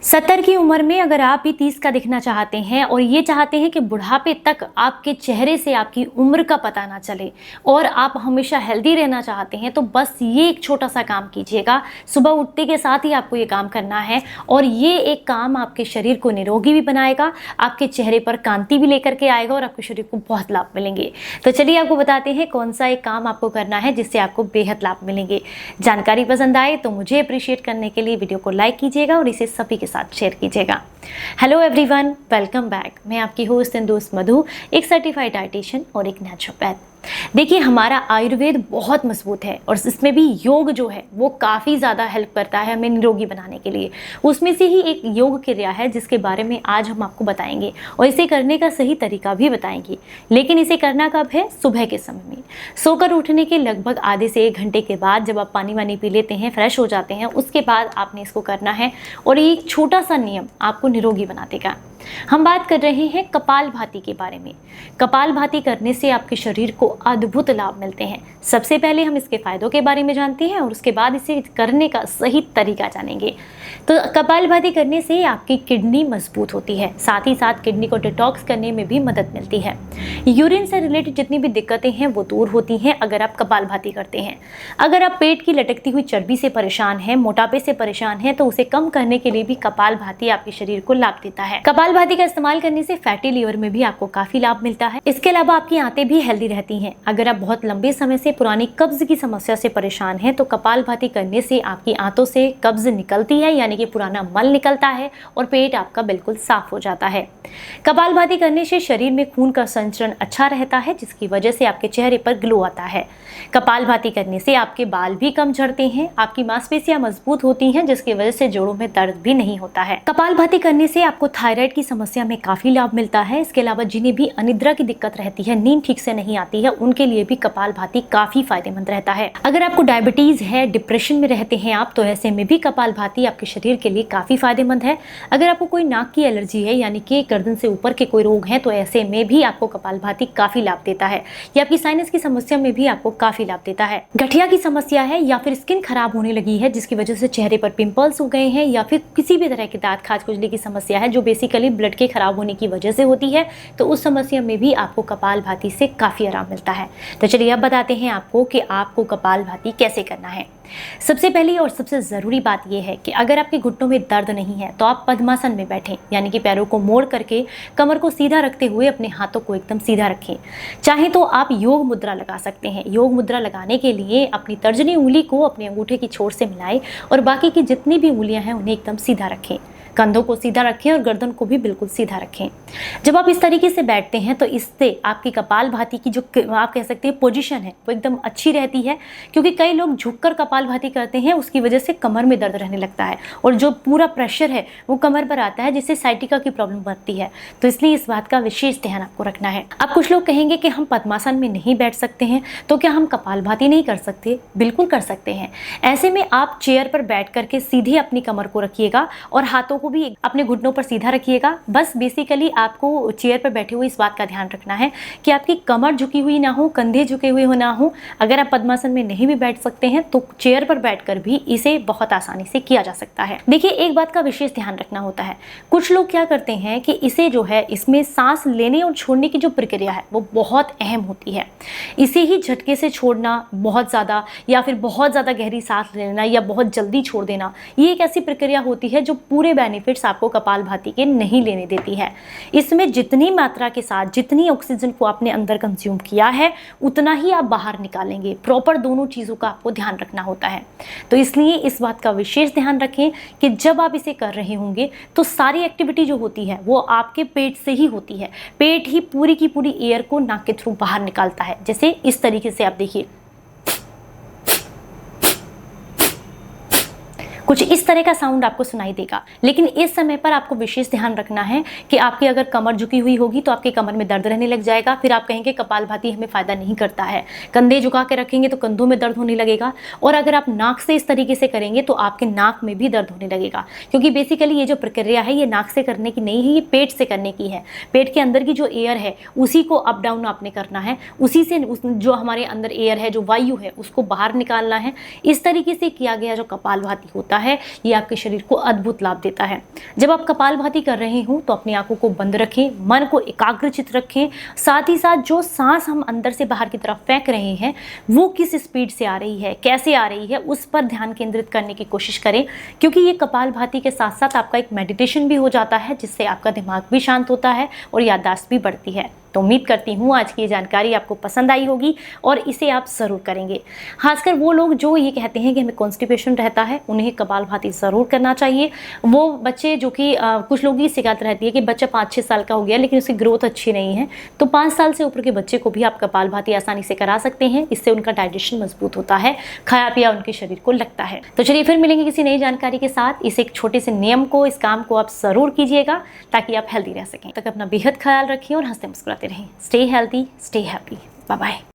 70 की उम्र में अगर आप भी 30 का दिखना चाहते हैं और ये चाहते हैं कि बुढ़ापे तक आपके चेहरे से आपकी उम्र का पता ना चले और आप हमेशा हेल्दी रहना चाहते हैं, तो बस ये एक छोटा सा काम कीजिएगा। सुबह उठते के साथ ही आपको ये काम करना है और ये एक काम आपके शरीर को निरोगी भी बनाएगा, आपके चेहरे पर कांति भी लेकर के आएगा और आपके शरीर को बहुत लाभ मिलेंगे। तो चलिए आपको बताते हैं कौन सा एक काम आपको करना है जिससे आपको बेहद लाभ मिलेंगे। जानकारी पसंद आए तो मुझे अप्रिशिएट करने के लिए वीडियो को लाइक कीजिएगा और इसे सभी के साथ शेयर कीजिएगा। Hello everyone, welcome back. मैं आपकी होस्ट एंड दोस्त मधु, एक सर्टिफाइड डाइटिशियन और एक नेचुरोपैथ। देखिए, हमारा आयुर्वेद बहुत मजबूत है और इसमें भी योग जो है वो काफ़ी ज़्यादा हेल्प करता है हमें निरोगी बनाने के लिए। उसमें से ही एक योग क्रिया है जिसके बारे में आज हम आपको बताएंगे और इसे करने का सही तरीका भी बताएंगे। लेकिन इसे करना कब है? सुबह के समय में सोकर उठने के लगभग आधे से 1 घंटे के बाद, जब आप पानी वानी पी लेते हैं, फ्रेश हो जाते हैं, उसके बाद आपने इसको करना है और ये एक छोटा सा नियम आपको निरोगी बना देगा। हम बात कर रहे हैं कपालभाति के बारे में। कपालभाति करने से आपके शरीर को अद्भुत लाभ मिलते हैं। सबसे पहले हम इसके फायदों के बारे में जानते हैं और उसके बाद इसे करने का सही तरीका जानेंगे। तो कपालभाति करने से आपकी किडनी मजबूत होती है, साथ ही साथ किडनी को डिटॉक्स करने में भी मदद मिलती है। यूरिन से रिलेटेड जितनी भी दिक्कतें हैं वो दूर होती हैं अगर आप कपालभाति करते हैं। अगर आप पेट की लटकती हुई चर्बी से परेशान हैं, मोटापे से परेशान हैं, तो उसे कम करने के लिए भी कपालभाति आपके शरीर को लाभ देता है। कपालभाति का इस्तेमाल करने से फैटी लीवर में भी आपको काफी लाभ मिलता है। इसके अलावा आपकी आंतें भी हेल्दी रहती हैं। अगर आप बहुत लंबे समय से पुरानी कब्ज की समस्या से परेशान हैं, तो कपालभाति करने से आपकी आंतों से कब्ज निकलती है, यानी कि पुराना मल निकलता है और पेट आपका बिल्कुल साफ हो जाता है। कपालभाति करने से शरीर में खून का संचरण अच्छा रहता है, जिसकी वजह से आपके चेहरे पर ग्लो आता है। कपालभाति करने से आपके बाल भी कम झड़ते हैं, आपकी मांसपेशियां मजबूत होती हैं, जिसकी वजह से जोड़ों में दर्द भी नहीं होता है। कपालभाति करने से आपको थायराइड की समस्या में काफी लाभ मिलता है। इसके अलावा जिन्हें भी अनिद्रा की दिक्कत रहती है, नींद ठीक से नहीं आती है, उनके लिए भी कपालभाति काफी फायदेमंद रहता है। अगर आपको डायबिटीज है, डिप्रेशन में रहते हैं आप, तो ऐसे में भी कपालभाति आपके शरीर के लिए काफी फायदेमंद है। अगर आपको कोई नाक की एलर्जी है, यानी कि गर्दन से ऊपर के कोई रोग है, तो ऐसे में भी आपको कपालभाति काफी लाभ देता है। या आपकी साइनस की समस्या में भी आपको काफी लाभ देता है। गठिया की समस्या है या फिर स्किन खराब होने लगी है, जिसकी वजह से चेहरे पर पिंपल्स हो गए हैं, या फिर किसी भी तरह की दांत खाज खुजली की समस्या है जो बेसिकली ब्लड के खराब होने की वजह से होती है, तो उस समस्या में भी आपको कपालभाति से काफी आराम मिलता है। तो चलिए अब बताते हैं आपको कि आपको कपालभाति कैसे करना है। सबसे पहली और सबसे ज़रूरी बात यह है कि अगर आपके घुटनों में दर्द नहीं है तो आप पद्मासन में बैठें, यानी कि पैरों को मोड़ करके कमर को सीधा रखते हुए अपने हाथों को एकदम सीधा रखें। चाहे तो आप योग मुद्रा लगा सकते हैं। योग मुद्रा लगाने के लिए अपनी तर्जनी उंगली को अपने अंगूठे की छोर से मिलाएं और बाकी की जितनी भी उंगलियां हैं उन्हें एकदम सीधा रखें। कंधों को सीधा रखें और गर्दन को भी बिल्कुल सीधा रखें। जब आप इस तरीके से बैठते हैं तो इससे आपकी कपालभाति की जो आप कह सकते हैं पोजीशन है वो एकदम अच्छी रहती है, क्योंकि कई लोग झुककर कपालभाति करते हैं, उसकी वजह से कमर में दर्द रहने लगता है और जो पूरा प्रेशर है वो कमर पर आता है, जिससे साइटिका की प्रॉब्लम बनती है। तो इसलिए इस बात का विशेष ध्यान आपको रखना है। अब कुछ लोग कहेंगे कि हम पद्मासन में नहीं बैठ सकते हैं, तो क्या हम कपालभाति नहीं कर सकते? बिल्कुल कर सकते हैं। ऐसे में आप चेयर पर बैठ करके सीधे अपनी कमर को रखिएगा और हाथों को भी अपने घुटनों पर सीधा रखिएगा। बस बेसिकली आपको चेयर पर बैठे हुए इस बात का ध्यान रखना है कि आपकी कमर झुकी हुई ना हो, कंधे झुके हुए हो ना हो। अगर आप पद्मासन में नहीं भी बैठ सकते हैं तो चेयर पर बैठकर भी इसे बहुत आसानी से किया जा सकता है। देखिए, एक बात का विशेष ध्यान रखना होता है। कुछ लोग क्या करते हैं कि इसे जो है, इसमें सांस लेने और छोड़ने की जो प्रक्रिया है वो बहुत अहम होती है। इसे ही झटके से छोड़ना बहुत ज़्यादा, या फिर बहुत ज़्यादा गहरी सांस लेना, या बहुत जल्दी छोड़ देना, ये एक ऐसी प्रक्रिया होती है जो पूरे बेनिफिट्स आपको कपालभाति के नहीं लेने देती है। इसमें जितनी मात्रा के साथ जितनी ऑक्सीजन को आपने अंदर कंज्यूम किया है उतना ही आप बाहर निकालेंगे। प्रॉपर दोनों चीज़ों का आपको ध्यान रखना होता है। तो इसलिए इस बात का विशेष ध्यान रखें कि जब आप इसे कर रहे होंगे तो सारी एक्टिविटी जो होती है वो आपके पेट से ही होती है। पेट ही पूरी की पूरी एयर को नाक के थ्रू बाहर निकालता है। जैसे इस तरीके से आप देखिए, कुछ इस तरह का साउंड आपको सुनाई देगा। लेकिन इस समय पर आपको विशेष ध्यान रखना है कि आपकी अगर कमर झुकी हुई होगी तो आपके कमर में दर्द रहने लग जाएगा। फिर आप कहेंगे कपालभाति हमें फायदा नहीं करता है। कंधे झुका के रखेंगे तो कंधों में दर्द होने लगेगा, और अगर आप नाक से इस तरीके से करेंगे तो आपके नाक में भी दर्द होने लगेगा, क्योंकि बेसिकली ये जो प्रक्रिया है ये नाक से करने की नहीं है, ये पेट से करने की है। पेट के अंदर की जो एयर है उसी को अप डाउन आपने करना है, उसी से जो हमारे अंदर एयर है, जो वायु है, उसको बाहर निकालना है। इस तरीके से किया गया जो कपालभाति होता है, ये आपके शरीर को अद्भुत लाभ देता है। जब आप कपालभाति कर रहे हो तो अपनी आंखों को बंद रखें, मन को एकाग्रचित रखें, साथ ही साथ जो सांस हम अंदर से बाहर की तरफ फेंक रहे हैं वो किस स्पीड से आ रही है, कैसे आ रही है, उस पर ध्यान केंद्रित करने की कोशिश करें, क्योंकि ये कपालभाति के साथ साथ आपका एक मेडिटेशन भी हो जाता है, जिससे आपका दिमाग भी शांत होता है और याददाश्त भी बढ़ती है। तो उम्मीद करती हूँ आज की ये जानकारी आपको पसंद आई होगी और इसे आप ज़रूर करेंगे। खासकर वो लोग जो ये कहते हैं कि हमें कॉन्स्टिपेशन रहता है, उन्हें कपालभाति ज़रूर करना चाहिए। वो बच्चे जो कि कुछ लोगों की शिकायत रहती है कि बच्चा 5-6 साल का हो गया लेकिन उसकी ग्रोथ अच्छी नहीं है, तो 5 साल से ऊपर के बच्चे को भी आप कपालभाति आसानी से करा सकते हैं। इससे उनका डाइजेशन मजबूत होता है, खाया पिया उनके शरीर को लगता है। तो चलिए फिर मिलेंगे किसी नई जानकारी के साथ। इस एक छोटे से नियम को, इस काम को आप ज़रूर कीजिएगा ताकि आप हेल्दी रह सकें। तक अपना बेहद ख्याल रखिए और हंसते मुस्कुराते रहें। Stay healthy, stay happy. Bye bye.